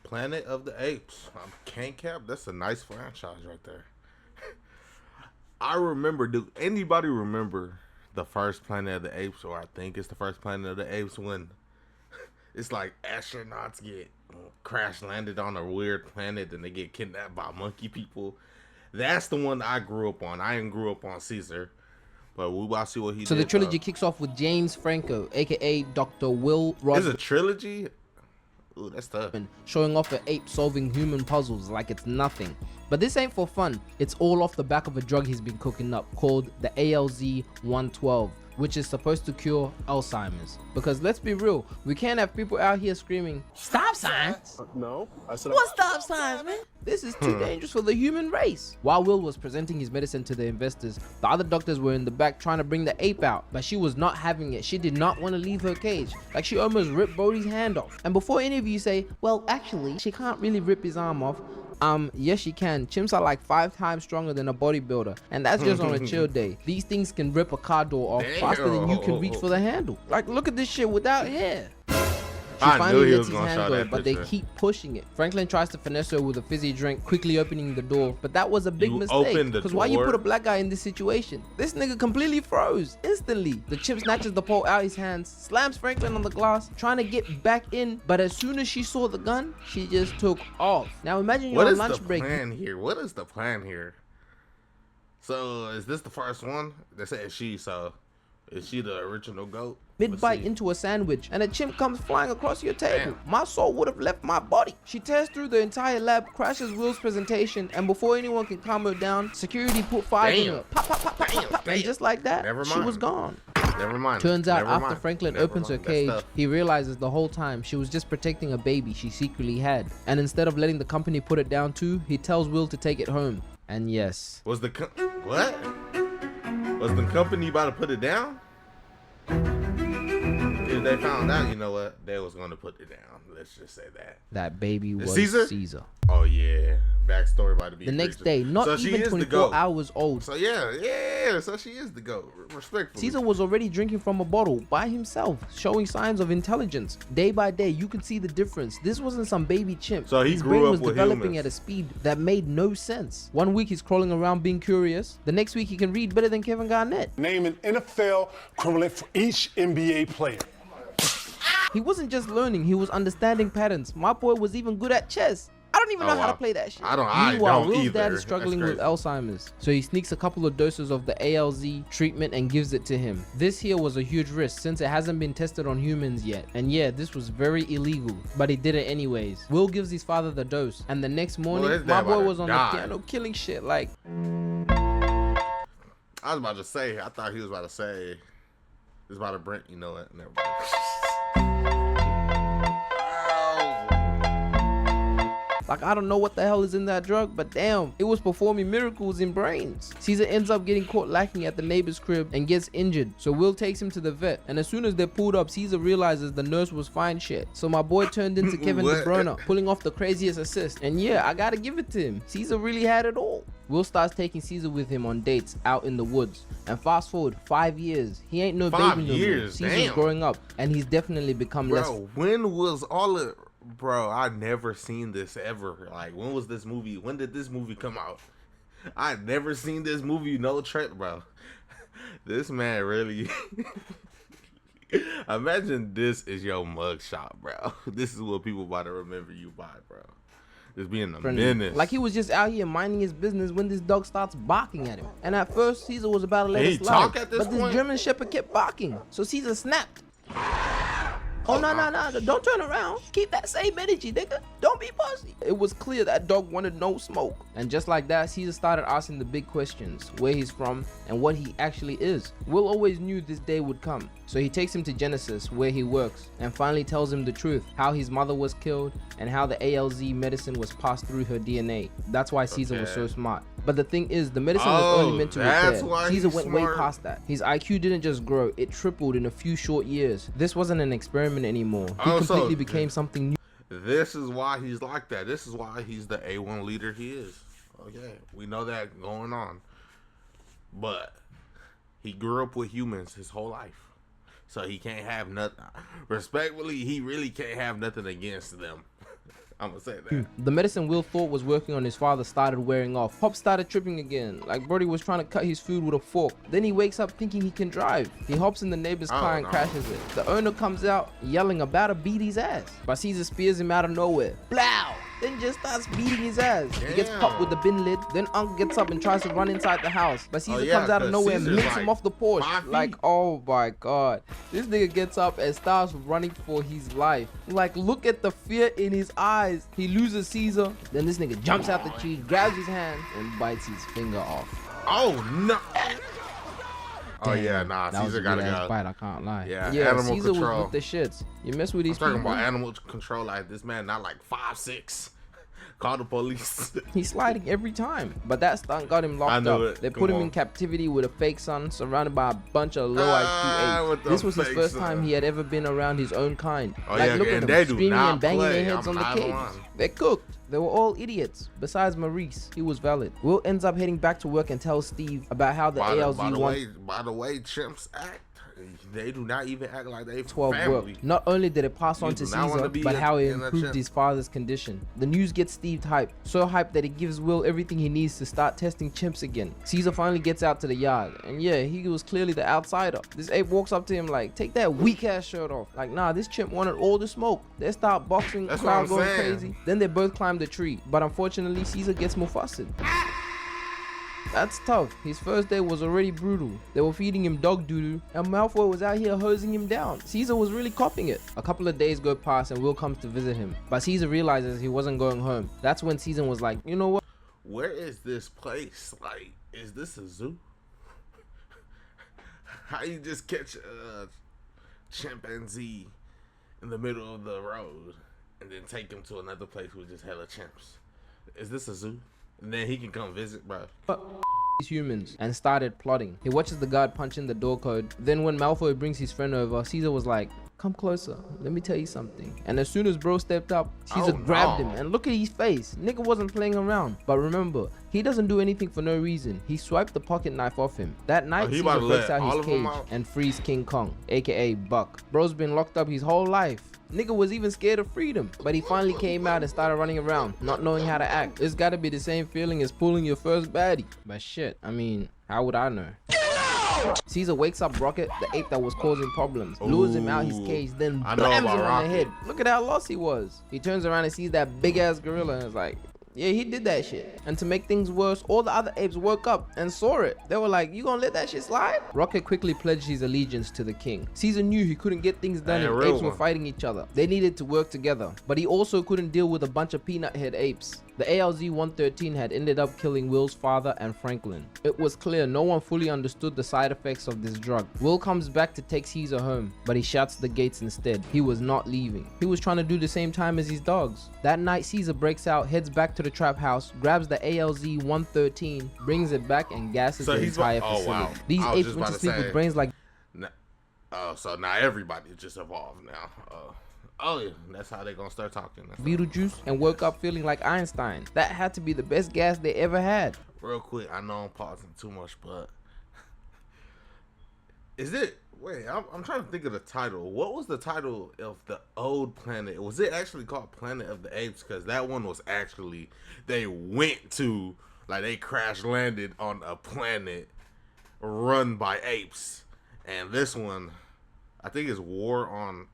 Planet of the Apes. Can't cap. That's a nice franchise right there. I remember. Do anybody remember the first Planet of the Apes, or I think it's the first Planet of the Apes when it's like astronauts get crash landed on a weird planet and they get kidnapped by monkey people. That's the one I grew up on. I didn't grew up on Caesar, but we about to see what he did. So the trilogy kicks off with James Franco, aka Dr. Will Rod. Is a trilogy? Ooh, that's tough. Showing off an ape solving human puzzles like it's nothing. But this ain't for fun. It's all off the back of a drug he's been cooking up called the ALZ-112, which is supposed to cure Alzheimer's. Because let's be real, we can't have people out here screaming, "Stop signs!" No, I said. What stop signs, man? This is too dangerous for the human race. While Will was presenting his medicine to the investors, the other doctors were in the back trying to bring the ape out, but she was not having it. She did not want to leave her cage. Like, she almost ripped Bodhi's hand off. And before any of you say, well, actually, she can't really rip his arm off, yes she can. Chimps are like 5 times stronger than a bodybuilder, and that's just on a chill day. These things can rip a car door off faster than you can reach for the handle. Like, look at this shit without hair. She finally lets his hand go, but they keep pushing it. Franklin tries to finesse her with a fizzy drink, quickly opening the door, but that was a big mistake. Because why you put a black guy in this situation? This nigga completely froze instantly. The chimp snatches the pole out his hands, slams Franklin on the glass, trying to get back in, but as soon as she saw the gun, she just took off. Now imagine you're on lunch break. What is the plan here? What is the plan here? So is this the first one? They said she, so is she the original goat? Mid-bite into a sandwich, and a chimp comes flying across your table. My soul would have left my body. She tears through the entire lab, crashes Will's presentation, and before anyone can calm her down, security put fire in her. Pop, pop, pop, pop, pop, pop. And just like that, she was gone. Never mind. Turns out after Franklin opens her cage, he realizes the whole time she was just protecting a baby she secretly had. And instead of letting the company put it down too, he tells Will to take it home. And yes. Was the what? Was the company about to put it down? If they found out, you know what? They was going to put it down. Let's just say that. That baby was Caesar. Oh, yeah. Backstory about to be the next day, not even 24 hours old. So, yeah. So, she is the GOAT. Respectfully. Caesar was already drinking from a bottle by himself, showing signs of intelligence. Day by day, you could see the difference. This wasn't some baby chimp. So, his brain was developing at a speed that made no sense. One week, he's crawling around being curious. The next week, he can read better than Kevin Garnett. Name an NFL equivalent for each NBA player. He wasn't just learning, he was understanding patterns. My boy was even good at chess. I don't even know how to play that shit. Meanwhile, Will's dad is struggling with Alzheimer's, so he sneaks a couple of doses of the ALZ treatment and gives it to him. This here was a huge risk since it hasn't been tested on humans yet. And yeah, this was very illegal, but he did it anyways. Will gives his father the dose, and the next morning, my boy was on the piano killing shit like... I was about to say, I thought he was about to say, he was about to Brent, you know what? Never mind. Like, I don't know what the hell is in that drug, but damn, it was performing miracles in brains. Caesar ends up getting caught lacking at the neighbor's crib and gets injured. So Will takes him to the vet. And as soon as they're pulled up, Caesar realizes the nurse was fine shit. So my boy turned into Kevin De Bruyne, pulling off the craziest assist. And yeah, I gotta give it to him. Caesar really had it all. Will starts taking Caesar with him on dates out in the woods. And fast forward 5 years, he ain't no baby no more. Caesar's growing up, and he's definitely become less. When was all of... Bro, I never seen this ever. Like, when was this movie? When did this movie come out? I never seen this movie. No trailer, bro. This man really... Imagine this is your mugshot, bro. This is what people about to remember you by, bro. Just being a menace. Like, he was just out here minding his business when this dog starts barking at him. And at first, Caesar was about to let it slide. But this German Shepherd kept barking. So Caesar snapped. Oh, no. Don't turn around. Keep that same energy, nigga. Don't be pussy. It was clear that dog wanted no smoke. And just like that, Caesar started asking the big questions. Where he's from and what he actually is. Will always knew this day would come. So he takes him to Genesis, where he works, and finally tells him the truth. How his mother was killed and how the ALZ medicine was passed through her DNA. That's why Caesar was so smart. But the thing is, the medicine was only meant to repair. Caesar went way past that. His IQ didn't just grow, it tripled in a few short years. This wasn't an experiment anymore. He completely became something new. This is why he's like that. This is why he's the A1 leader he is. Okay, we know that going on. But he grew up with humans his whole life. So he can't have nothing. Respectfully, he really can't have nothing against them. I'm gonna say that. The medicine Will thought was working on his father started wearing off. Pop started tripping again, like Brody was trying to cut his food with a fork. Then he wakes up thinking he can drive. He hops in the neighbor's car and crashes it. The owner comes out yelling about to beat his ass, but Caesar spears him out of nowhere. Blow! Then just starts beating his ass. He gets popped with the bin lid. Then Unc gets up and tries to run inside the house, but Caesar comes out of nowhere and licks him off the porch. Like, oh my god. This nigga gets up and starts running for his life. Like, look at the fear in his eyes. He loses Caesar. Then this nigga jumps out the tree, grabs his hand, and bites his finger off. Oh no. Oh Damn, yeah, nah, that was Caesar a gotta good-ass go. bite, I can't lie. Yeah, animal Caesar control. was with the shits. You mess with these I'm talking people, about animal control. Like this man, not like 5'6". Call the police. he's sliding every time. But that stunt got him I locked knew up. it. They Come put him on. in captivity with a fake son, surrounded by a bunch of low IQ with apes. the This was his fake first son. time he had ever been around his own kind. Oh, Like, yeah, look at and them, they do screaming not and banging their play. heads I'm on the not cage. lying. They're cooked. They were all idiots, besides Maurice. He was valid. Will ends up heading back to work and tells Steve about how the ALZ by the way, chimps act. They do not even act like they 12 family. worked. Not only did it pass on to do not wanna Caesar, be but how it in a improved chimp. his father's condition. The news gets Steve hyped, so hyped that it gives Will everything he needs to start testing chimps again. Caesar finally gets out to the yard, and yeah, he was clearly the outsider. This ape walks up to him like, take that weak ass shirt off. Like, nah, this chimp wanted all the smoke. They start boxing, That's crowd what I'm going saying. crazy. Then they both climb the tree, but unfortunately Caesar gets Mufasa. That's tough. His first day was already brutal. They were feeding him dog doo-doo, and Malfoy was out here hosing him down. Caesar was really copping it. A couple of days go past and Will comes to visit him, but Caesar realizes he wasn't going home. That's when Caesar was like, you know what? Where is this place? Like, is this a zoo? How you just catch a chimpanzee in the middle of the road and then take him to another place with just hella chimps? Is this a zoo? And then he can come visit, bro. These humans and started plotting. He watches the guard punch in the door code. Then when Malfoy brings his friend over, Caesar was like, come closer, let me tell you something. And as soon as bro stepped up, Caesar grabbed him, and look at his face. Nigga wasn't playing around. But remember, he doesn't do anything for no reason. He swiped the pocket knife off him. That night, he about Caesar to breaks let out all his of them cage out? and frees King Kong, aka Buck. Bro's been locked up his whole life. Nigga was even scared of freedom, but he finally came out and started running around, not knowing how to act. It's gotta be the same feeling as pulling your first baddie. But shit, I mean, how would I know? Caesar wakes up Rocket, the ape that was causing problems, lures him out his cage, then I know blams him about on Rocket. the head. Look at how lost he was. He turns around and sees that big ass gorilla and is like, yeah, he did that shit. And to make things worse, all the other apes woke up and saw it. They were like, you gonna let that shit slide? Rocket quickly pledged his allegiance to the king. Caesar knew he couldn't get things done if apes were fighting each other. They needed to work together. But he also couldn't deal with a bunch of peanut head apes. The ALZ-113 had ended up killing Will's father and Franklin. It was clear no one fully understood the side effects of this drug. Will comes back to take Caesar home, but he shuts the gates instead. He was not leaving. He was trying to do the same time as his dogs. That night, Caesar breaks out, heads back to the trap house, grabs the ALZ-113, brings it back, and gasses the entire facility. wow. These I was apes just went to about to sleep say. with brains like So now everybody just evolved now. Oh yeah, that's how they gonna start talking. Beetlejuice and woke up feeling like Einstein. That had to be the best gas they ever had. Real quick, I know I'm pausing too much, but is it? Wait, I'm trying to think of the title. What was the title of the old planet? Was it actually called Planet of the Apes? Because that one was actually they went to, like, they crash landed on a planet run by apes, and this one, I think it's War on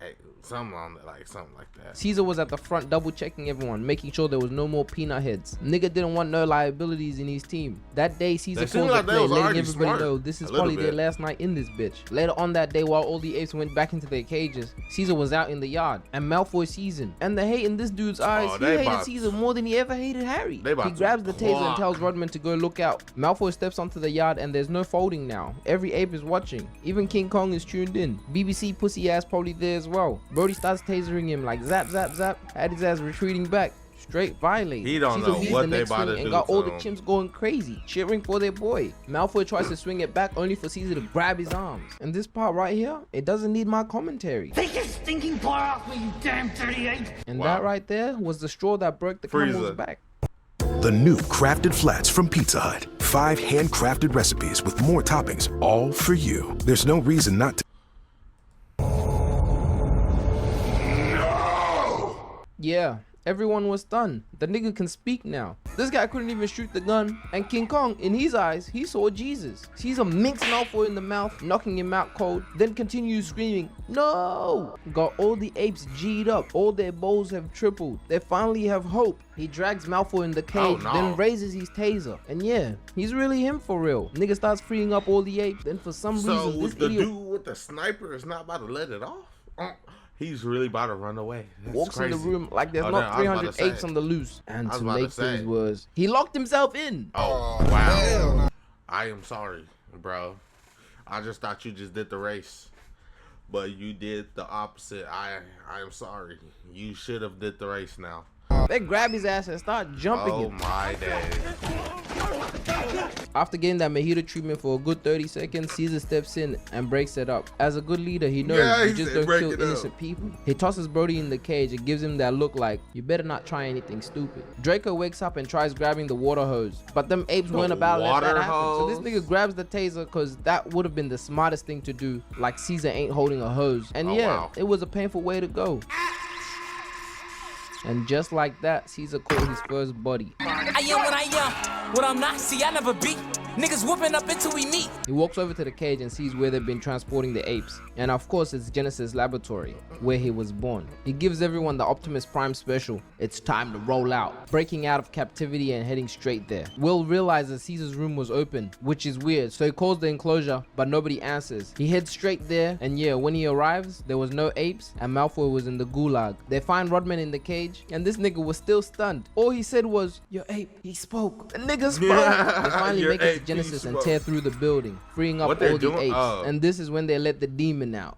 something like that. Caesar was at the front double checking everyone, making sure there was no more peanut heads. Nigga didn't want no liabilities in his team. That day, Caesar They calls seemed the like they play, was letting already everybody smart, know this is a little probably their bit. last night in this bitch. Later on that day, while all the apes went back into their cages, Caesar was out in the yard, and Malfoy sees him. And the hate in this dude's eyes, he they hated about- Caesar more than he ever hated Harry. They about He to grabs the taser and clock. tells Rodman to go look out. Malfoy steps onto the yard, and there's no folding now. Every ape is watching. Even King Kong is tuned in. BBC pussy ass probably there as well. Brody starts tasering him like zap zap zap, had his ass retreating back. Straight violate. He don't Caesar know hears what the they next about to swing do and got all the to him. chimps going crazy, cheering for their boy. Malfoy tries to swing it back only for Caesar to grab his arms. And this part right here, it doesn't need my commentary. Take your stinking paw off me, you damn dirty ape! And Wow. that right there was the straw that broke the camel's Frieza. back. The new Crafted Flats from Pizza Hut. 5 handcrafted recipes with more toppings, all for you. There's no reason not to. Yeah, Everyone was stunned. The nigga can speak now. This guy couldn't even shoot the gun, and King Kong, in his eyes, he saw Jesus. Sees him minx Malfoy in the mouth, knocking him out cold, then continues screaming, "No!" Got all the apes G'd up. All their bowls have tripled. They finally have hope. He drags Malfoy in the cage, then raises his taser. And yeah, he's really him for real. Nigga starts freeing up all the apes, then for some reason, this the idiot dude with the sniper is not about to let it off? He's really about to run away. That's walks crazy. in the room like there's Oh, not no, I was about 300 to say. apes on the loose. And I was to about to make things say. worse, he locked himself in. Oh, wow. I am sorry, bro. I just thought you just did the race. But you did the opposite. I am sorry. You should have did the race now. They grab his ass and start jumping Oh him. my days. After getting that mojito treatment for a good 30 seconds, Caesar steps in and breaks it up. As a good leader, he knows Yeah, you he just said don't break kill it up. innocent people. He tosses Brody in the cage and gives him that look like, you better not try anything stupid. Draco wakes up and tries grabbing the water hose, but them apes weren't about to let that water happen. So this hose? nigga grabs the taser because that would have been the smartest thing to do, like Caesar ain't holding a hose. And Oh, yeah, wow. it was a painful way to go. And just like that, Caesar caught his first body. I am what I am. What I'm not, see, I never beat. Niggas whooping up until we meet. He walks over to the cage and sees where they've been transporting the apes. And of course, it's Genesis Laboratory, where he was born. He gives everyone the Optimus Prime special. It's time to roll out. Breaking out of captivity and heading straight there. Will realizes Caesar's room was open, which is weird. So he calls the enclosure, but nobody answers. He heads straight there. And yeah, when he arrives, there was no apes and Malfoy was in the gulag. They find Rodman in the cage and this nigga was still stunned. All he said was, "Your ape, he spoke." The nigga spoke. They finally Your make it ape, to he Genesis and spoke. tear through the building, freeing up What they're all the doing? apes. Oh. And this is when they let the demon out.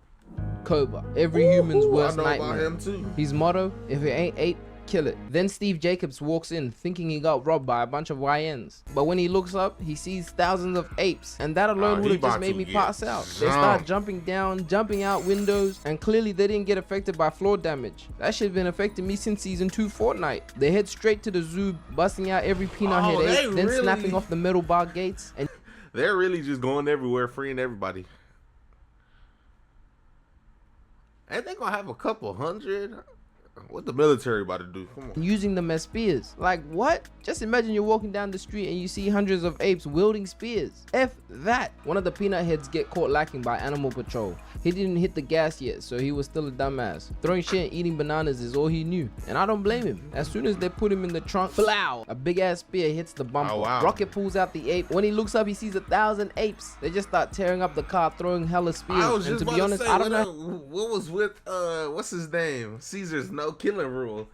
Cobra, every human's worst I know about nightmare. him too. His motto, if it ain't ape, kill it. Then Steve Jacobs walks in thinking he got robbed by a bunch of YNs. But when he looks up, he sees thousands of apes. And that alone Oh, would he have just about made to me get pass out. They start jumped. jumping down, jumping out windows, and clearly they didn't get affected by floor damage. That shit been affecting me since season 2 Fortnite. They head straight to the zoo, busting out every peanut Oh, head they ape, then really- snapping off the metal bar gates and They're really just going everywhere, freeing everybody. Ain't they gonna have a couple hundred? What the military about to do? Come on. using them as spears. Like what? Just imagine you're walking down the street and you see hundreds of apes wielding spears. F that. One of the peanut heads get caught lacking by Animal Patrol. He didn't hit the gas yet, so he was still a dumbass. Throwing shit and eating bananas is all he knew, and I don't blame him. As soon as they put him in the trunk, blow, a big ass spear hits the bumper. Oh, wow. Rocket pulls out the ape. When he looks up, he sees 1,000 apes. They just start tearing up the car, throwing hella spears. I was And just to about be honest, to say, I don't know. what was with what's his name? Caesar's no killing rule.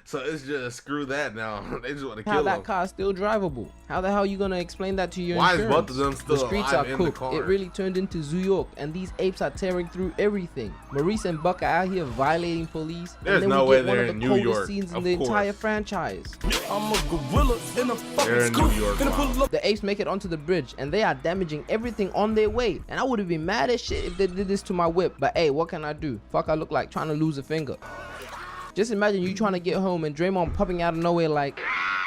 So it's just screw that now. They just want to How kill that him. car is still drivable. How the hell you gonna explain that to your Why is insurance? both of them still The streets alive are in the cooked. car? It really turned into Zoo York, and these apes are tearing through everything. Maurice and Buck are out here violating police. There's and then no we way get one they're of in the New coldest York, scenes in of the course. entire franchise. I'm a gorilla in a fucking They're in school. New York. Gonna Wow. pull up. The apes make it onto the bridge, and they are damaging everything on their way. And I would have been mad as shit if they did this to my whip. But hey, what can I do? Fuck, I look like trying to lose a finger. Just imagine you trying to get home and Draymond popping out of nowhere like,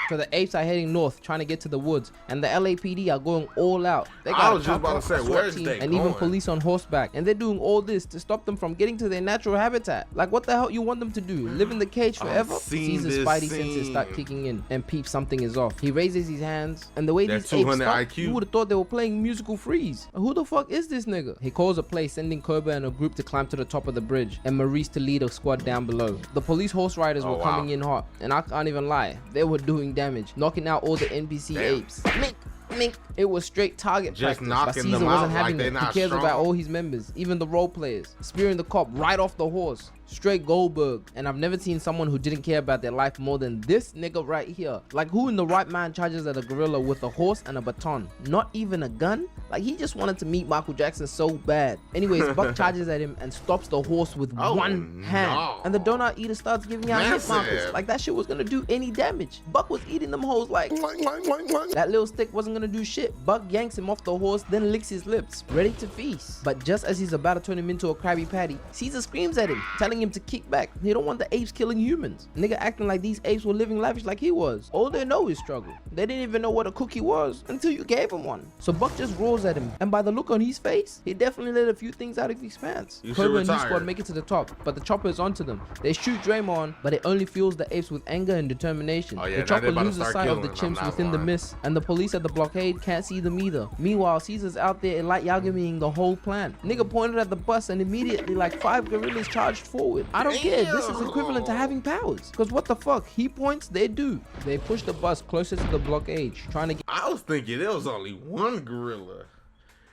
so the apes are heading north trying to get to the woods, and the LAPD are going all out. They I got was just about to say, a SWAT where's team they and even going? police on horseback, and they're doing all this to stop them from getting to their natural habitat. Like what the hell you want them to do? Live in the cage forever? seen Caesar's this spidey senses start scene. kicking in, and Peep something is off. He raises his hands, and the way They're these apes 200 stop, IQ. you would have thought they were playing musical freeze. Who the fuck is this nigga? He calls a play, sending Cobra and a group to climb to the top of the bridge, and Maurice to lead a squad down below. The police horse riders were wow. coming in hot, and I can't even lie, they were doing damage, knocking out all the NPC Damn. apes. Mink, mink. It was straight target Just practice, but knocking Caesar them wasn't out having like they it. He not cares strong. about all his members, even the role players. Spearing the cop right off the horse. Straight Goldberg. And I've never seen someone who didn't care about their life more than this nigga right here. Like who in the right mind charges at a gorilla with a horse and a baton? Not even a gun? Like he just wanted to meet Michael Jackson so bad. Anyways, Buck charges at him and stops the horse with Oh, one hand. no. And the donut eater starts giving out hit Massive. markers. Like that shit was gonna do any damage. Buck was eating them hoes like that little stick wasn't gonna do shit. Buck yanks him off the horse, then licks his lips, ready to feast. But just as he's about to turn him into a Krabby Patty, Caesar screams at him, telling him him to kick back. He don't want the apes killing humans. Nigga acting like these apes were living lavish like he was. All they know is struggle. They didn't even know what a cookie was until you gave him one. So Buck just roars at him, and by the look on his face, he definitely let a few things out of his pants. Cobra and his squad make it to the top, but the chopper is onto them. They shoot Draymond, but it only fuels the apes with anger and determination. Oh, yeah, the chopper loses sight of the chimps within the mist, and the police at the blockade can't see them either. Meanwhile, Caesar's out there in light Yagamiing the whole plan. Nigga pointed at the bus, and immediately like 5 gorillas charged forward. I don't care, this is equivalent to having powers. Cause what the fuck, he points, they do. They push the bus closer to the blockade, trying to get— I was thinking there was only one gorilla.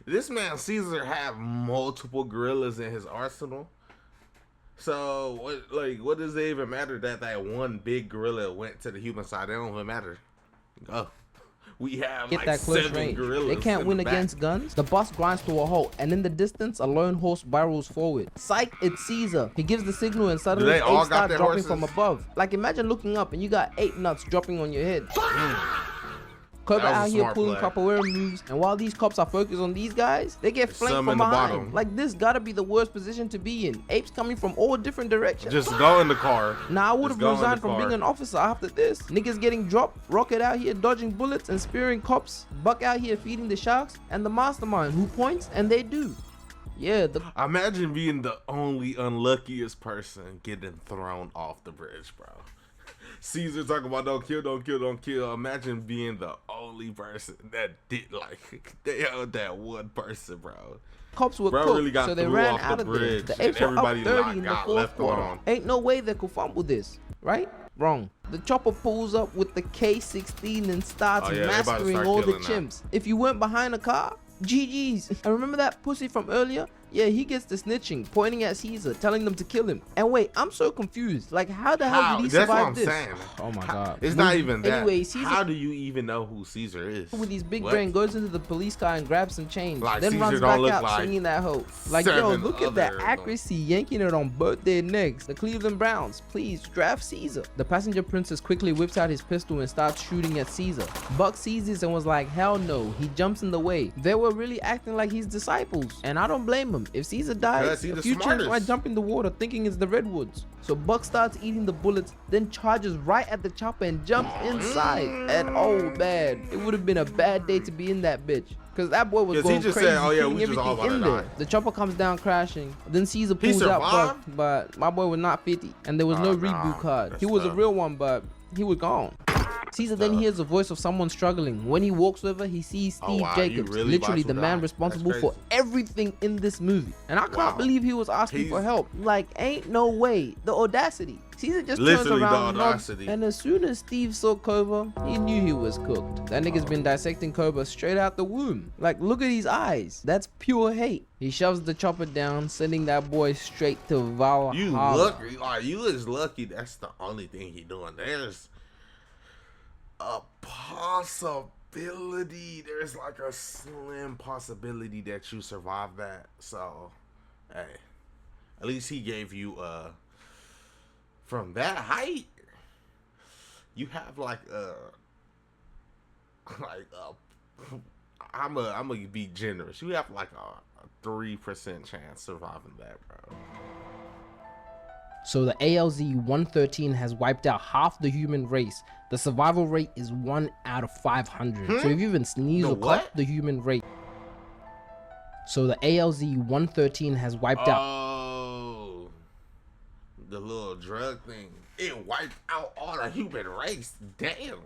This man Caesar had multiple gorillas in his arsenal. So what does it even matter that one big gorilla went to the human side? It don't even matter. Oh, we have like that close 7 range. gorillas. They can't win against guns. The bus grinds to a halt, and in the distance, a lone horse barrels forward. Psych, it's Caesar. He gives the signal, and suddenly they all apes got start their dropping horses? from above. Like imagine looking up and you got 8 nuts dropping on your head. Cobra That was a out here smart pulling play. capoeira moves, and while these cops are focused on these guys, they get flanked some from in the behind. bottom. Like this gotta be the worst position to be in. Apes coming from all different directions. Just go in the car. Now I would Just have go in the resigned from car. being an officer after this. Niggas getting dropped, Rocket out here dodging bullets and spearing cops, Buck out here feeding the sharks, and the mastermind who points and they do. Yeah, Imagine being the only unluckiest person getting thrown off the bridge, bro. Caesar talking about don't kill, don't kill, don't kill. Imagine being the only person that did they held that one person, bro. cops were Bro cooked, really got so they threw ran off the out of there. bridge, The and apes were up everybody 30 in the got fourth left quarter. alone. Ain't no way they could fumble this, right? Wrong. The chopper pulls up with the K-16 and starts Oh, yeah, they about to massacring start all the killing now. chimps. If you went behind a car, GG's. And remember that pussy from earlier? Yeah, he gets the snitching, pointing at Caesar, telling them to kill him. And wait, I'm so confused. Like, how the hell did he That's what survive I'm this? saying. Oh my god. It's not even that. Anyway, Caesar, How do you even know who Caesar is? with his big What? brain, goes into the police car and grabs some change. Like, Then Caesar runs don't back look out like swinging that hoe. Like, yo, 7 look at that other- accuracy, yanking it on both their necks. The Cleveland Browns, please draft Caesar. The passenger princess quickly whips out his pistol and starts shooting at Caesar. Buck sees this and was like, hell no. He jumps in the way. They were really acting like his disciples, and I don't blame him. If Caesar dies, Because he a the few chimps smartest. might jump in the water thinking it's the redwoods. So Buck starts eating the bullets, then charges right at the chopper and jumps inside. And oh man, it would have been a bad day to be in that bitch, cause that boy was 'Cause he going just crazy, said, "Oh, yeah, killing we just all everything about in to there." die. The chopper comes down crashing. Then Caesar pulls out Buck, survived? but my boy was not 50, and there was no Oh, reboot nah, card. that's He was a tough. real one, but he was gone. Caesar then hears the voice of someone struggling. When he walks over, he sees Oh, Steve wow, you Jacobs, really literally about the to man die? responsible That's for crazy. everything in this movie. And I can't Wow. believe he was asking for He's- help. Like, ain't no way. The audacity. Caesar just turns Literally the around, nods, audacity. and as soon as Steve saw Cobra, he knew he was cooked. That nigga's been dissecting Cobra straight out the womb. Like, look at his eyes. That's pure hate. He shoves the chopper down, sending that boy straight to Valhalla. You lucky, like you is lucky. That's the only thing he doing. There's a possibility. There's like a slim possibility that you survive that. So, hey, at least he gave you from that height. You have like I'm gonna be generous. You have like a 3% chance surviving that, bro. So the ALZ-113 has wiped out half the human race. The survival rate is 1 out of 500. So if you even sneeze The or cough, what? the human rate. So the ALZ-113 has wiped out Oh, the little drug thing. It wiped out all the human race. Damn.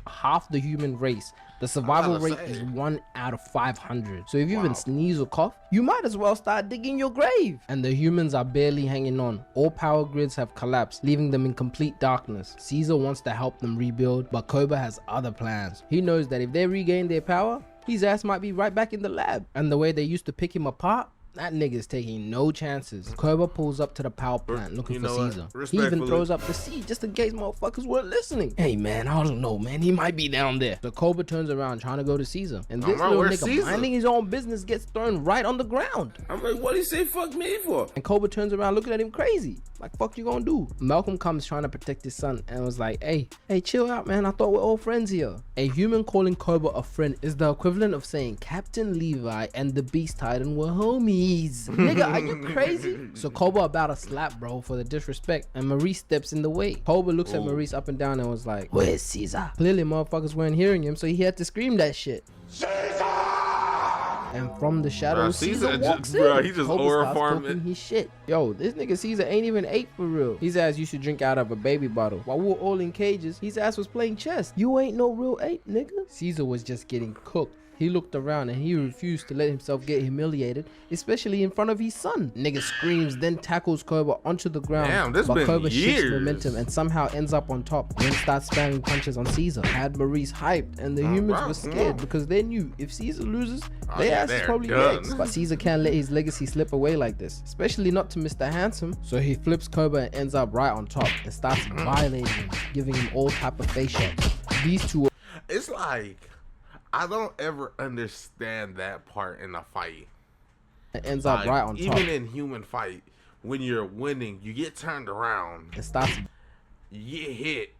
half the human race. The survival gotta rate say. is 1 out of 500. So if you Wow. even sneeze or cough, you might as well start digging your grave. And the humans are barely hanging on. All power grids have collapsed, leaving them in complete darkness. Caesar wants to help them rebuild, but Cobra has other plans. He knows that if they regain their power, his ass might be right back in the lab. And the way they used to pick him apart, that nigga's taking no chances. Cobra pulls up to the power plant looking You for know what? Caesar. He even Respectfully. throws up the seed just in case motherfuckers weren't listening. Hey man, I don't know, man. He might be down there. So Cobra turns around trying to go to Caesar. And this bro, little where's nigga Caesar? minding his own business gets thrown right on the ground. I'm like, what do you say fuck me for? And Cobra turns around looking at him crazy. Like, fuck you gonna do? Malcolm comes trying to protect his son and was like, hey, chill out, man. I thought we're all friends here. A human calling Cobra a friend is the equivalent of saying Captain Levi and the Beast Titan were homies. Nigga, are you crazy? So Cobra about to slap bro for the disrespect, and Maurice steps in the way. Cobra looks at Maurice up and down and was like, where's Caesar? Clearly motherfuckers weren't hearing him, so he had to scream that shit. And from the shadows, Caesar walks in. He just Cobra aura starts farming. talking his shit. Yo, this nigga Caesar ain't even 8 for real. His ass used to drink out of a baby bottle. While we were all in cages, his ass was playing chess. You ain't no real ape, nigga. Caesar was just getting cooked. He looked around and he refused to let himself get humiliated, especially in front of his son. Nigga screams, then tackles Cobra onto the ground. Damn, this but been Cobra shifts years. momentum and somehow ends up on top. Then starts spamming punches on Caesar. Had Maurice hyped, and the humans bro, were scared because they knew if Caesar loses, their yeah, ass is they're probably done. next. But Caesar can't let his legacy slip away like this, especially not to Mr. Handsome. So he flips Cobra and ends up right on top and starts violating him, giving him all type of face shots. These two It's like, I don't ever understand that part in a fight. ends up Like, right on top even in human fight, when you're winning, you get turned around, and starts. you get hit,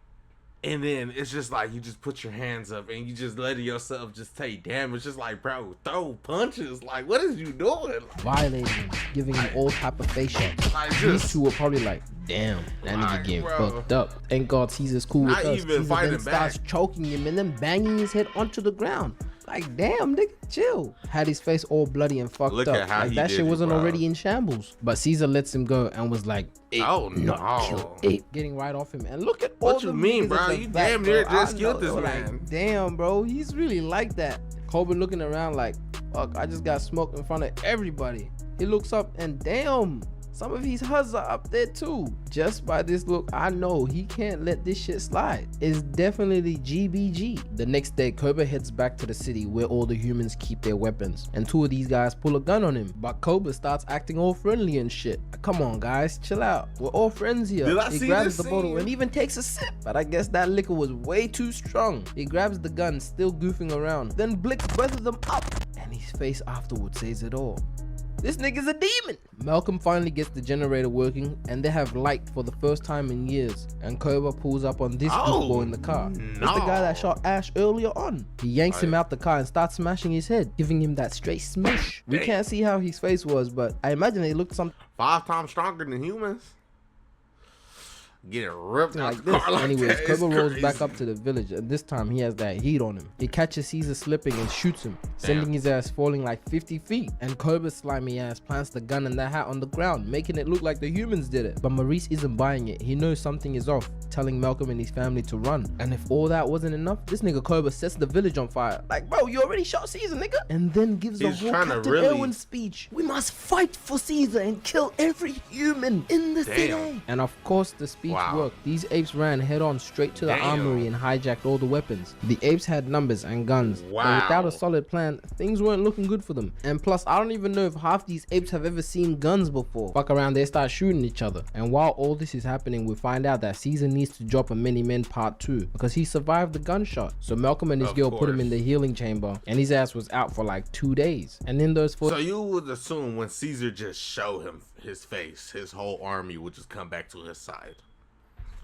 and then it's just like you just put your hands up and you just let yourself just take damage. Just like, bro, throw punches. Like, what is you doing? Violating him, giving him all type of face shots. Like, These just two were probably like, damn, that nigga Like, getting bro. fucked up. Thank God Caesar's cool with Not us. even Caesar fighting then starts back. choking him and then banging his head onto the ground. Like, damn, nigga, chill. Had his face all bloody and fucked Look up. at how Like, he that did shit it, wasn't bro. already in shambles. But Caesar lets him go and was like, ape, Oh, not no. kill ape. Getting right off him. And look at What all you the mean, niggas bro? at the You back, damn bro. near just I killed know, this they were man. Like, damn, bro, he's really like that. Cobra looking around like, fuck, I just got smoked in front of everybody. He looks up and damn, some of his HUDs are up there too. Just by this look, I know he can't let this shit slide. It's definitely GBG. The next day, Cobra heads back to the city where all the humans keep their weapons. And two of these guys pull a gun on him. But Cobra starts acting all friendly and shit. Come on, guys, chill out. We're all friends here. Did I He see grabs this the bottle scene? and even takes a sip. But I guess that liquor was way too strong. He grabs the gun, still goofing around. Then blicks both of them up. And his face afterwards says it all. This nigga's a demon. Malcolm finally gets the generator working and they have light for the first time in years. And Cobra pulls up on this goofball in the car. It's the guy that shot Ash earlier on. He yanks him out the car and starts smashing his head, giving him that straight smush. We can't see how his face was, but I imagine it looked something 5 times stronger than humans. Getting ripped out like the this. car like Anyways, that. It's Cobra rolls back crazy. up to the village, and this time he has that heat on him. He catches Caesar slipping and shoots him, sending his ass falling like 50 feet. And Cobra's slimy ass plants the gun and the hat on the ground, making it look like the humans did it. But Maurice isn't buying it. He knows something is off, telling Malcolm and his family to run. And if all that wasn't enough, this nigga Cobra sets the village on fire. Like, bro, you already shot Caesar, nigga. And then gives a He's whole trying to Captain really- Irwin speech. We must fight for Caesar and kill every human in the city. And of course, the speech Wow. worked. These apes ran head on straight to the Damn. armory and hijacked all the weapons. The apes had numbers and guns, but without Wow. a solid plan, things weren't looking good for them. And plus, I don't even know if half these apes have ever seen guns before. Fuck around, they start shooting each other. And while all this is happening, we find out that Caesar needs to drop a Many Men Part 2 because he survived the gunshot. So Malcolm and his Of girl put him course. in the healing chamber, and his ass was out for like 2 days. And in those 4 So you would assume when Caesar just show him his face, his whole army would just come back to his side.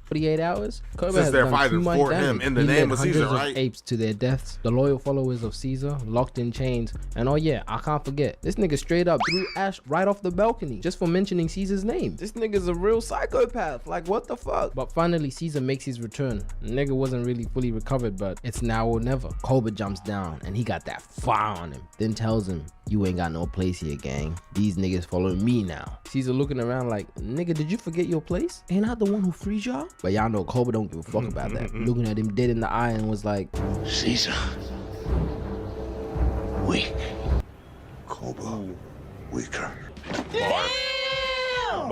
48 hours, Cobra Since has they're done fighting too much for him damage. in the He name led of Caesar, hundreds right? of apes to their deaths, the loyal followers of Caesar locked in chains, and oh yeah, I can't forget, this nigga straight up threw Ash right off the balcony just for mentioning Caesar's name. This nigga's a real psychopath, like what the fuck? But finally Caesar makes his return. Nigga wasn't really fully recovered, but it's now or never. Cobra jumps down and he got that fire on him, then tells him, you ain't got no place here, gang. These niggas follow me now. Caesar looking around like, nigga, did you forget your place? Ain't I the one who freed y'all? But y'all know Cobra don't give a fuck about that. Looking at him dead in the eye and was like, Caesar. Weak. Cobra. Weaker.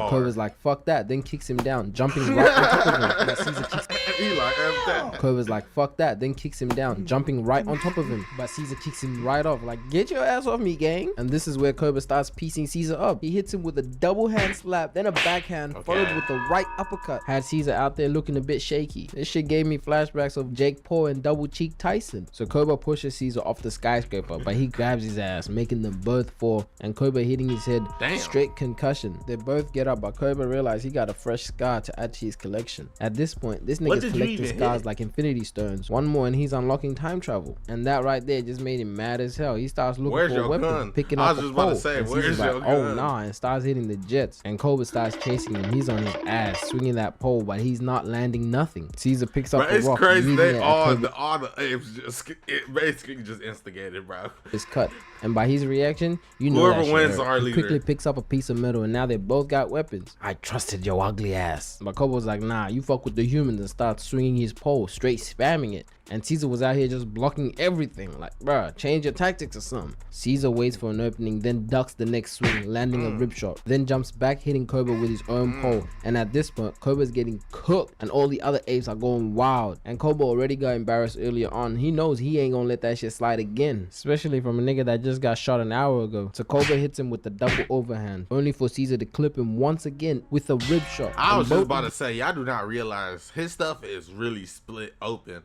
Cobra's like, fuck that, then kicks him down, jumping right on top of him. But Caesar kicks He like F that. Cobra's like, fuck that, then kicks him down, jumping right on top of him. But Caesar kicks him right off, like, get your ass off me, gang. And this is where Cobra starts piecing Caesar up. He hits him with a double hand slap, then a backhand, followed with the right uppercut. Had Caesar out there looking a bit shaky. This shit gave me flashbacks of Jake Paul and Double Cheek Tyson. So Cobra pushes Caesar off the skyscraper, but he grabs his ass, making them both fall, and Cobra hitting his head. Straight concussion. They both get up, but Cobra realized he got a fresh scar to add to his collection. At this point, this nigga's collecting scars like Infinity Stones. One more and he's unlocking time travel. And that right there just made him mad as hell. He starts looking for a weapon, picking up a pole. About to say, where's your gun? Oh nah, and starts hitting the jets. And Cobra starts chasing him. He's on his ass, swinging that pole, but he's not landing nothing. Caesar picks up a rock. It's crazy. They all the apes just basically just instigated, bro. It's cut. And by his reaction, you know whoever wins our leader. He quickly picks up a piece of metal, and now they both got weapons. I trusted your ugly ass. But Cobra was like, nah, you fuck with the humans, and starts swinging his pole, straight spamming it. And Caesar was out here just blocking everything. Like, bruh, change your tactics or something. Caesar waits for an opening, then ducks the next swing, landing a rip shot. Then jumps back, hitting Cobra with his own pole. And at this point, Cobra's getting cooked, and all the other apes are going wild. And Cobra already got embarrassed earlier on. He knows he ain't gonna let that shit slide again, especially from a nigga that just got shot an hour ago. So Cobra hits him with the double overhand, only for Caesar to clip him once again with a rib shot. I was just about to say, y'all do not realize his stuff is really split open.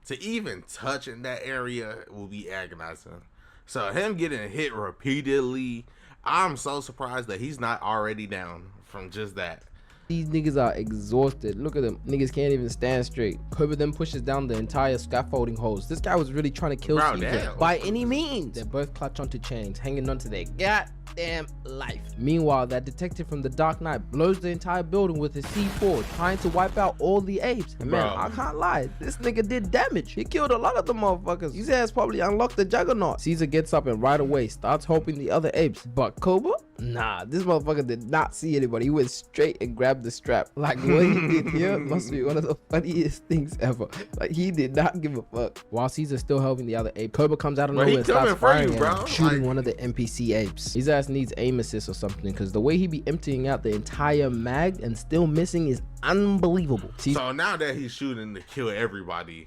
To even touch in that area will be agonizing. So him getting hit repeatedly, I'm so surprised that he's not already down from just that. These niggas are exhausted. Look at them. Niggas can't even stand straight. Cobra then pushes down the entire scaffolding hose. This guy was really trying to kill Caesar by any means. They both clutch onto chains, hanging onto their goddamn life. Meanwhile, that detective from the Dark Knight blows the entire building with his C4, trying to wipe out all the apes. And man, I can't lie, this nigga did damage. He killed a lot of the motherfuckers. His ass probably unlocked the Juggernaut. Caesar gets up and right away starts helping the other apes. But Cobra? Nah, this motherfucker did not see anybody. He went straight and grabbed the strap. Like, what he did here must be one of the funniest things ever. Like, he did not give a fuck. While Caesar's still helping the other ape, Cobra comes out of nowhere and starts firing at him, shooting one of the NPC apes. His ass needs aim assist or something, because the way he be emptying out the entire mag and still missing is unbelievable. So now that he's shooting to kill everybody,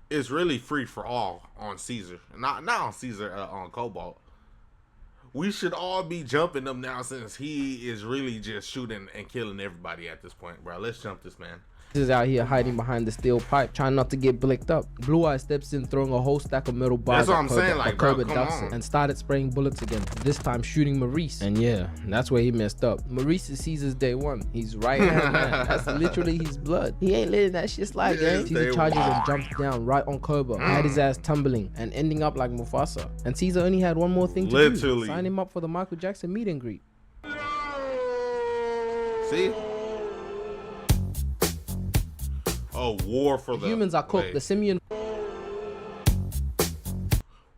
it's really free for all on Caesar. Not on Caesar, on Cobalt. We should all be jumping them now, since he is really just shooting and killing everybody at this point, bro. Let's jump this man. Is out here hiding behind the steel pipe, trying not to get blicked up. Blue Eye steps in, throwing a whole stack of metal bars. That's what I'm saying, like, bro, Cobra ducks it and started spraying bullets again, this time shooting Maurice. And yeah, that's where he messed up. Maurice is Caesar's day one. He's right hand man. That's literally his blood. He ain't letting that shit slide, gang. Caesar charges and jumps down right on Cobra, had his ass tumbling and ending up like Mufasa. And Caesar only had one more thing to do: sign him up for the Michael Jackson meet and greet. See? Oh, war for the humans are cooked. The simian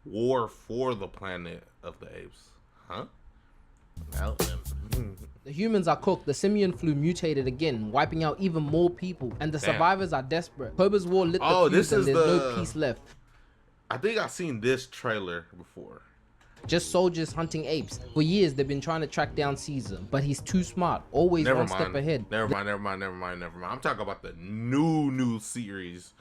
war for the planet of the apes, huh? The humans are cooked. The simian flu mutated again, wiping out even more people, and the survivors are desperate. Cobra's war lit the fuse, and there's no peace left. I think I've seen this trailer before. Just soldiers hunting apes. For years, they've been trying to track down Caesar, but he's too smart, always one step ahead. Never mind. I'm talking about the new series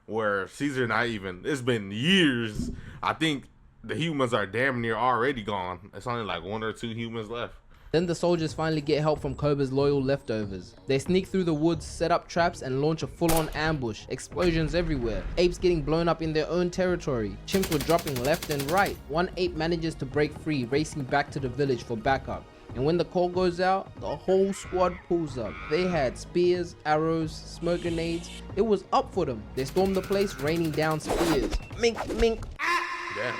where Caesar not even, it's been years. I think the humans are damn near already gone. It's only like 1 or 2 humans left. Then the soldiers finally get help from Cobra's loyal leftovers. They sneak through the woods, set up traps, and launch a full-on ambush. Explosions everywhere. Apes getting blown up in their own territory. Chimps were dropping left and right. One ape manages to break free, racing back to the village for backup. And when the call goes out, the whole squad pulls up. They had spears, arrows, smoke grenades. It was up for them. They stormed the place, raining down spears. Mink, mink. Damn.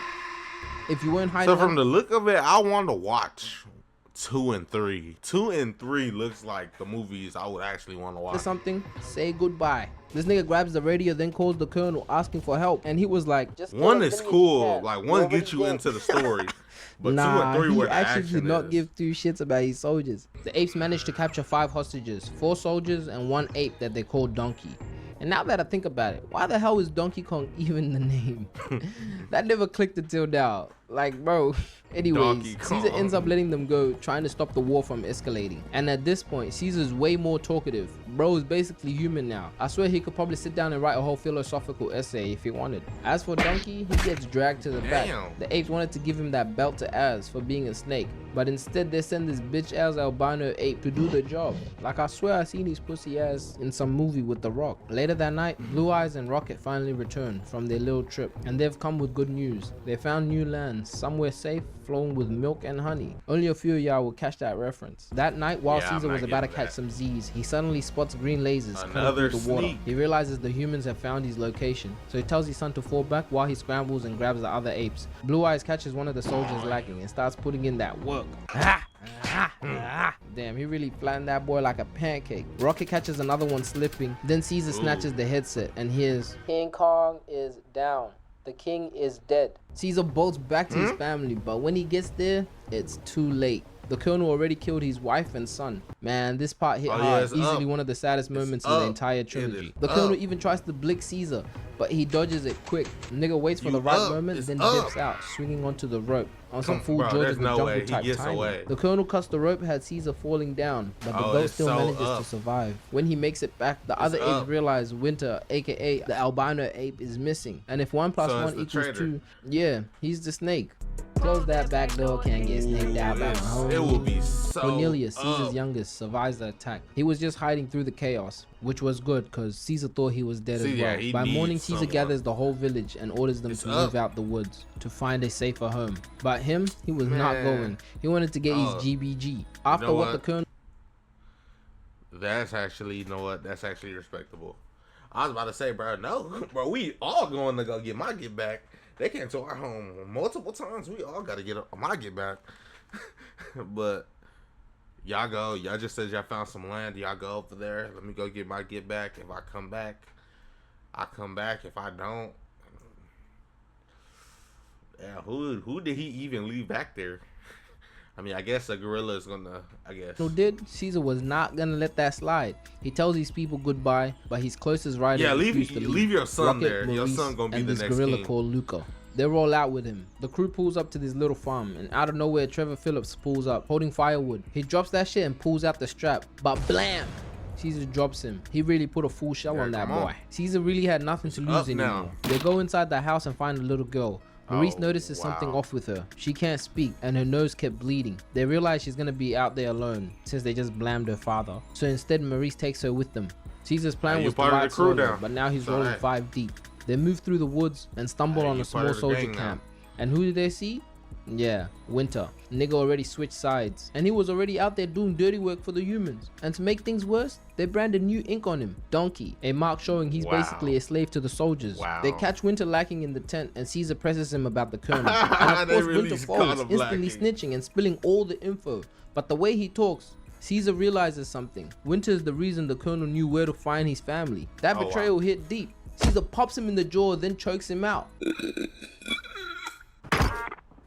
If you weren't hiding... So from the look of it, I want to watch 2 and 3. 2 and 3 looks like the movies I would actually want to watch. Something, say goodbye. This nigga grabs the radio, then calls the colonel asking for help, and he was like, just 1 is cool, like 1 gets you into the story, but 2 and 3 were the action. He actually did not give 2 shits about his soldiers. The apes managed to capture 5 hostages, 4 soldiers and 1 ape that they called Donkey. And now that I think about it, why the hell is Donkey Kong even the name? That never clicked until now. Like, bro. Anyways, Donkey Caesar Kong. ends up letting them go, trying to stop the war from escalating. And at this point, Caesar's way more talkative. Bro is basically human now. I swear he could probably sit down and write a whole philosophical essay if he wanted. As for Donkey, he gets dragged to the back. Damn. The apes wanted to give him that belt to Az for being a snake, but instead they send this bitch ass albino ape to do the job. Like, I swear I seen these pussy ass in some movie with The Rock. Later that night, Blue Eyes and Rocket finally return from their little trip, and they've come with good news. They found new lands, somewhere safe, flowing with milk and honey. Only a few of y'all will catch that reference. That night, while Yeah, I'm Caesar not was about to getting catch that. some Z's, he suddenly spots green lasers coming Another through the water. sneak. He realizes the humans have found his location, so he tells his son to fall back while he scrambles and grabs the other apes. Blue Eyes catches one of the soldiers lacking and starts putting in that work. Damn, he really flattened that boy like a pancake. Rocket catches another one slipping, then Caesar snatches the headset and hears, King Kong is down. The king is dead. Caesar bolts back to his family, but when he gets there, it's too late. The colonel already killed his wife and son. Man, this part hit Oh, yeah, hard. it's Easily up. one of the saddest moments in up. the entire It trilogy. is The colonel up. even tries to blick Caesar, but he dodges it quick. Nigga waits for You the right up. moment, It's then up. dips out, swinging onto the rope. On some Come- full bro, George there's of the no Jungle way. He type gets timing. away. The colonel cuts the rope, had Caesar falling down, but the Oh, boat it's still so manages to up. survive. When he makes it back, the other apes up. realize Winter, aka the albino ape, is missing. And if 1 plus So 1 it's the equals traitor. 2, yeah, he's the snake. Close that back door, can't get snaked out by my Yes, home. it will be so Cornelius, up. Caesar's youngest, survives the attack. He was just hiding through the chaos, which was good because Caesar thought he was dead See, as yeah, well. he By morning, needs Caesar someone. gathers the whole village and orders them It's to up. move out the woods to find a safer home. But him, he was not Man. going. He wanted to get Oh. his GBG. After know what the what? colonel That's actually, you know what? That's actually respectable. I was about to say, bro, no, bro, we all going to go get my get back. They came to our home multiple times. We all got to get my get back. But y'all go. Y'all just said y'all found some land. Y'all go over there. Let me go get my get back. If I come back, I come back. If I don't, yeah, who did he even leave back there? I mean, I guess a gorilla is gonna. I guess. did, Caesar was not gonna let that slide. He tells these people goodbye, but his closest riders Yeah, refuse to leave your son Rocket, there. Your Maurice, son gonna be and the this next gorilla king. called Luca. They roll out with him. The crew pulls up to this little farm, and out of nowhere, Trevor Phillips pulls up, holding firewood. He drops that shit and pulls out the strap, but blam! Caesar drops him. He really put a full shell Yeah, on that come on. boy. Caesar really had nothing to lose up now. anymore. They go inside the house and find a little girl. Maurice Oh, notices something wow. off with her. She can't speak and her nose kept bleeding. They realize she's gonna be out there alone since they just blamed her father. So instead, Maurice takes her with them. Caesar's plan Hey, you was to part of ride the crew solo, now. but now he's It's rolling alright. 5 deep. They move through the woods and stumble Hey, on you a part small of the soldier gang now. camp. And who did they see? Yeah, Winter. Nigga already switched sides. And he was already out there doing dirty work for the humans. And to make things worse, they branded new ink on him. Donkey. A mark showing he's Wow. basically a slave to the soldiers. Wow. They catch Winter lacking in the tent and Caesar presses him about the colonel. And of They course, really Winter caught folds, him instantly lacking. snitching and spilling all the info. But the way he talks, Caesar realizes something. Winter is the reason the colonel knew where to find his family. That Oh, wow. betrayal hit deep. Caesar pops him in the jaw, then chokes him out.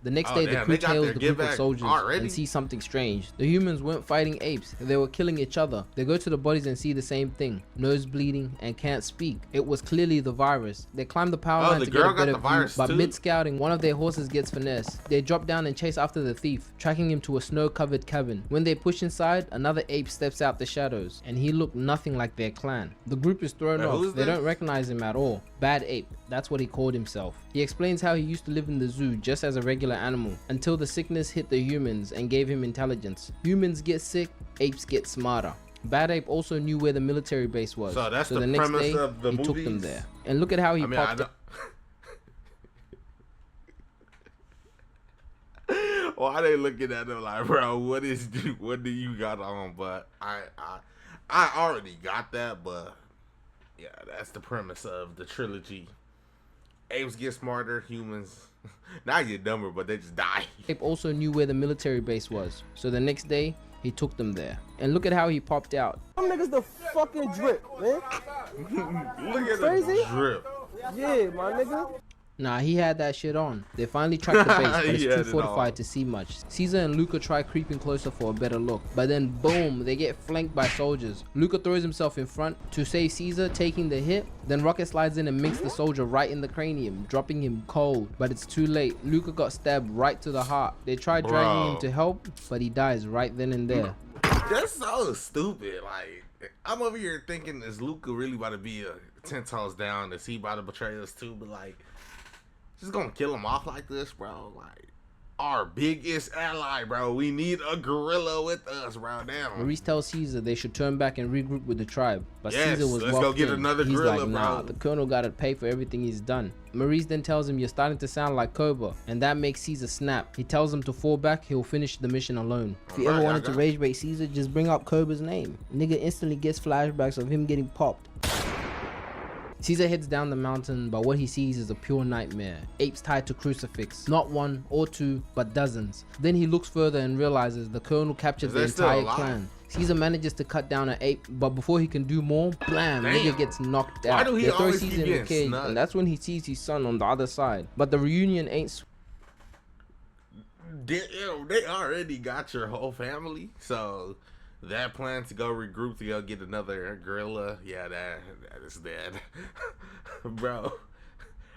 The next Oh, day, damn, the crew they got tails their the get group of back soldiers already? and see something strange. The humans weren't fighting apes, they were killing each other. They go to the bodies and see the same thing. Nose bleeding and can't speak. It was clearly the virus. They climb the power Oh, line the to get a girl got better the view, virus but too? mid-scouting, one of their horses gets finessed. They drop down and chase after the thief, tracking him to a snow-covered cabin. When they push inside, another ape steps out the shadows, and he looked nothing like their clan. The group is thrown Wait, off. who's They this? don't recognize him at all. Bad Ape, that's what he called himself. He explains how he used to live in the zoo just as a regular animal until the sickness hit the humans and gave him intelligence. Humans get sick, apes get smarter. Bad Ape also knew where the military base was. So that's the next premise day, of the he took them movies? there. And look at how he I mean, I popped know. Why they looking at him like, bro? What do you got on? But I already got that. But yeah, that's the premise of the trilogy. Apes get smarter, humans now get dumber, but they just die. Ape also knew where the military base was. So the next day, he took them there. And look at how he popped out. Them niggas the fucking drip, man. Look at Crazy? the drip. Yeah, my nigga. Nah, he had that shit on. They finally tracked the base, but it's He too had it fortified on. to see much. Caesar and Luca try creeping closer for a better look, but then boom, they get flanked by soldiers. Luca throws himself in front to save Caesar, taking the hit. Then Rocket slides in and minks the soldier right in the cranium, dropping him cold. But it's too late. Luca got stabbed right to the heart. They try dragging him Bro. to help, but he dies right then and there. That's so stupid. Like, I'm over here thinking, is Luca really about to be 10 toes down? Is he about to betray us too? But like, just gonna kill him off like this, bro? Like, our biggest ally, bro. We need a gorilla with us, bro. Damn. Maurice tells Caesar they should turn back and regroup with the tribe, but Yes, Caesar was let's go locked get in. another He's gorilla, like, nah, bro. the colonel gotta pay for everything he's done. Maurice then tells him, you're starting to sound like Koba, and that makes Caesar snap. He tells him to fall back, he'll finish the mission alone. If you ever Alright, wanted to okay. rage bait Caesar, just bring up Koba's name. Nigga instantly gets flashbacks of him getting popped. Caesar heads down the mountain, but what he sees is a pure nightmare. Apes tied to crucifix. Not one or two, but dozens. Then he looks further and realizes the colonel captured Is the they still entire alive? clan. Caesar manages to cut down an ape, but before he can do more, blam, Damn. nigga gets knocked Why out. do he They throw always Caesar keep in the getting cage, snuck? and that's when he sees his son on the other side. But the reunion ain't They already got your whole family, so that plan to go regroup to go get another gorilla, yeah, that is dead. Bro,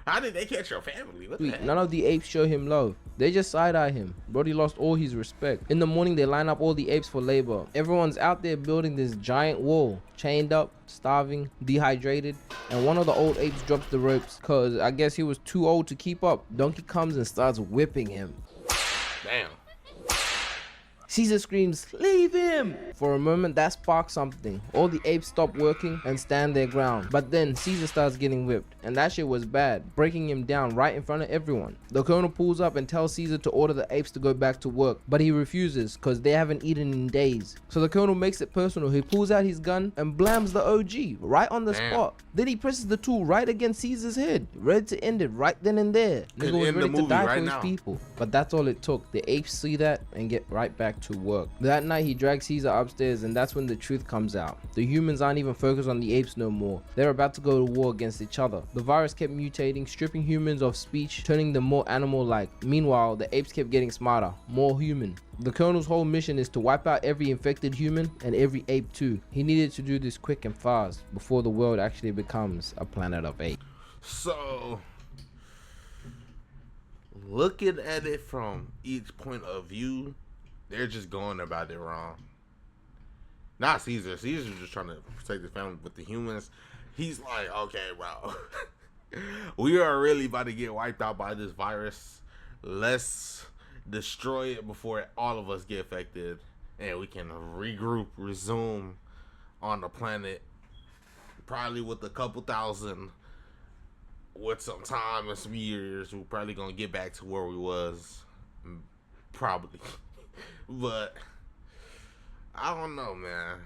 how did they catch your family? What the sweet. heck? None of the apes show him love. They just side-eye him. Brody lost all his respect. In the morning, they line up all the apes for labor. Everyone's out there building this giant wall, chained up, starving, dehydrated, and one of the old apes drops the ropes, cause I guess he was too old to keep up. Donkey comes and starts whipping him. Damn. Caesar screams, leave him! For a moment, that sparks something. All the apes stop working and stand their ground. But then Caesar starts getting whipped, and that shit was bad, breaking him down right in front of everyone. The colonel pulls up and tells Caesar to order the apes to go back to work, but he refuses because they haven't eaten in days. So the colonel makes it personal. He pulls out his gun and blams the OG right on the Damn. spot. Then he presses the tool right against Caesar's head, ready to end it right then and there. Could Nigga was end the ready to movie die right for his now. people. But that's all it took. The apes see that and get right back to work. That night he drags Caesar upstairs, and that's when the truth comes out. The humans aren't even focused on the apes no more. They're about to go to war against each other. The virus kept mutating, stripping humans of speech, turning them more animal-like. Meanwhile, the apes kept getting smarter, more human. The colonel's whole mission is to wipe out every infected human and every ape too. He needed to do this quick and fast before the world actually becomes a planet of apes. So, looking at it from each point of view, they're just going about it wrong. Not Caesar. Caesar's just trying to protect his family, but the humans, he's like, okay, bro, we are really about to get wiped out by this virus. Let's destroy it before all of us get affected, and we can regroup, resume on the planet, probably with a couple thousand. With some time and some years, we're probably gonna get back to where we was, probably. But I don't know, man.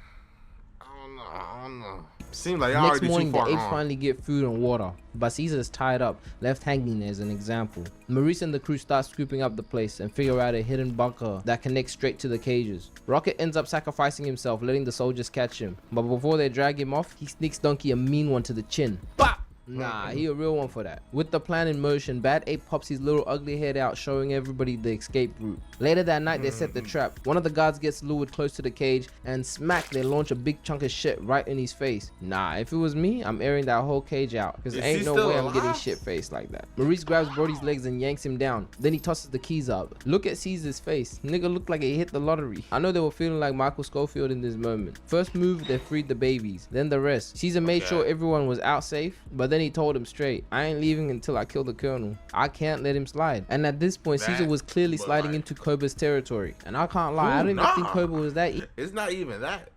I don't know. Seems like y'all Next already morning, too the far apes gone. finally get food and water, but Caesar is tied up, left hanging as an example. Maurice and the crew start scooping up the place and figure out a hidden bunker that connects straight to the cages. Rocket ends up sacrificing himself, letting the soldiers catch him, but before they drag him off, he sneaks Donkey a mean one to the chin. Bop! Nah, he a real one for that. With the plan in motion, Bad Ape pops his little ugly head out, showing everybody the escape route. Later that night, they set the trap. One of the guards gets lured close to the cage, and smack, they launch a big chunk of shit right in his face. Nah, if it was me, I'm airing that whole cage out, because Is ain't he no still way I'm getting alive? shit faced like that. Maurice grabs Brody's legs and yanks him down. Then he tosses the keys up. Look at Caesar's face. Nigga looked like he hit the lottery. I know they were feeling like Michael Schofield in this moment. First move, they freed the babies, then the rest. Caesar made Okay. sure everyone was out safe, but then he told him straight, I ain't leaving until I kill the colonel. I can't let him slide. And at this point, Caesar That was clearly was sliding like- into Koba's territory. And I can't lie, I Ooh, don't even think nah. Koba was that It's not even that.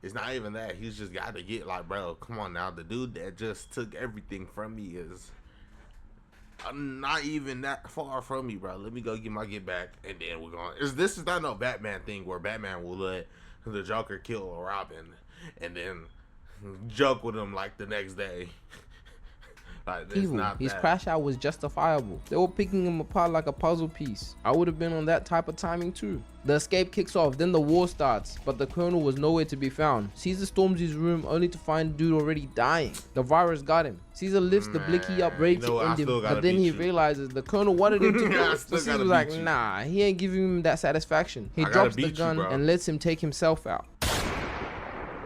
It's not even that. He's just got to get like, bro, come on now. The dude that just took everything from me is not even that far from me, bro. Let me go get my get back, and then we're going. This is not no Batman thing where Batman will let the Joker kill Robin and then joke with him like the next day. Like, it's evil. not His that. crash out was justifiable. They were picking him apart like a puzzle piece. I would have been on that type of timing too. The escape kicks off, then the war starts, but the colonel was nowhere to be found. Caesar storms his room only to find dude already dying. The virus got him. Caesar lifts the blicky up ready to end him, but then he realizes the colonel wanted him to go. So Caesar was like, nah, he ain't giving him that satisfaction. He drops the gun and lets him take himself out.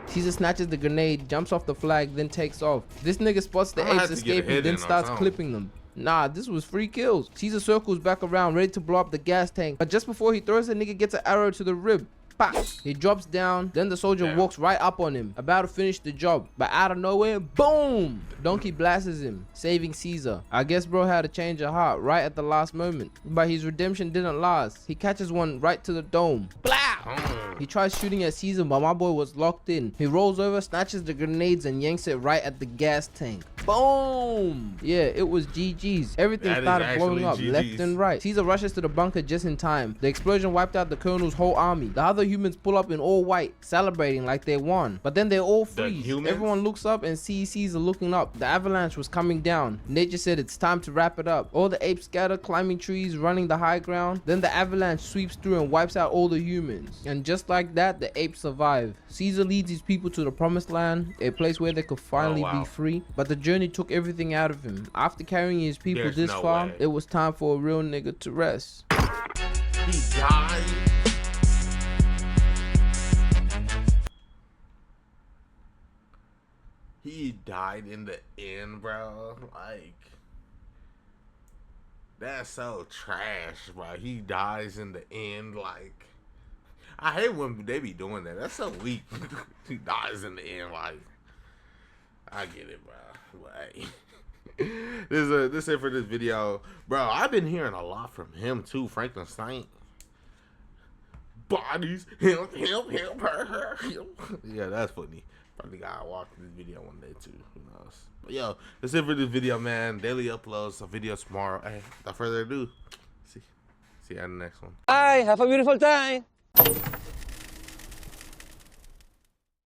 Caesar snatches the grenade, jumps off the flag, then takes off. This nigga spots the apes escaping, then starts clipping them. Nah, this was free kills. Caesar circles back around, ready to blow up the gas tank, but just before he throws, the nigga gets an arrow to the rib. Pop. He drops down, then the soldier walks right up on him, about to finish the job, but out of nowhere, boom! Donkey blasts him, saving Caesar. I guess bro had a change of heart right at the last moment, but his redemption didn't last. He catches one right to the dome. Blah! He tries shooting at Caesar, but my boy was locked in. He rolls over, snatches the grenades, and yanks it right at the gas tank. Boom! Yeah, it was GG's. Everything started blowing up left and right. Caesar rushes to the bunker just in time. The explosion wiped out the colonel's whole army. The other humans pull up in all white, celebrating like they won. But then they all freeze. Everyone looks up and sees Caesar looking up. The avalanche was coming down. Nature said it's time to wrap it up. All the apes scatter, climbing trees, running the high ground. Then the avalanche sweeps through and wipes out all the humans. And just like that, the apes survive. Caesar leads his people to the promised land, a place where they could finally be free. But the journey took everything out of him. After carrying his people this far, it was time for a real nigga to rest. He died. He died in the end, bro. Like, that's so trash, bro. He dies in the end. Like, I hate when they be doing that. That's so weak. He dies in the end. Like, I get it, bro. Like, this is it for this video, bro. I've been hearing a lot from him too, Franklin Saint. Bodies, him, her. Yeah, that's funny. Probably gotta watch this video one day too. Who knows? But yo, that's it for this video, man. Daily uploads, a video tomorrow. Hey, without further ado, see you on the next one. Bye. Have a beautiful time.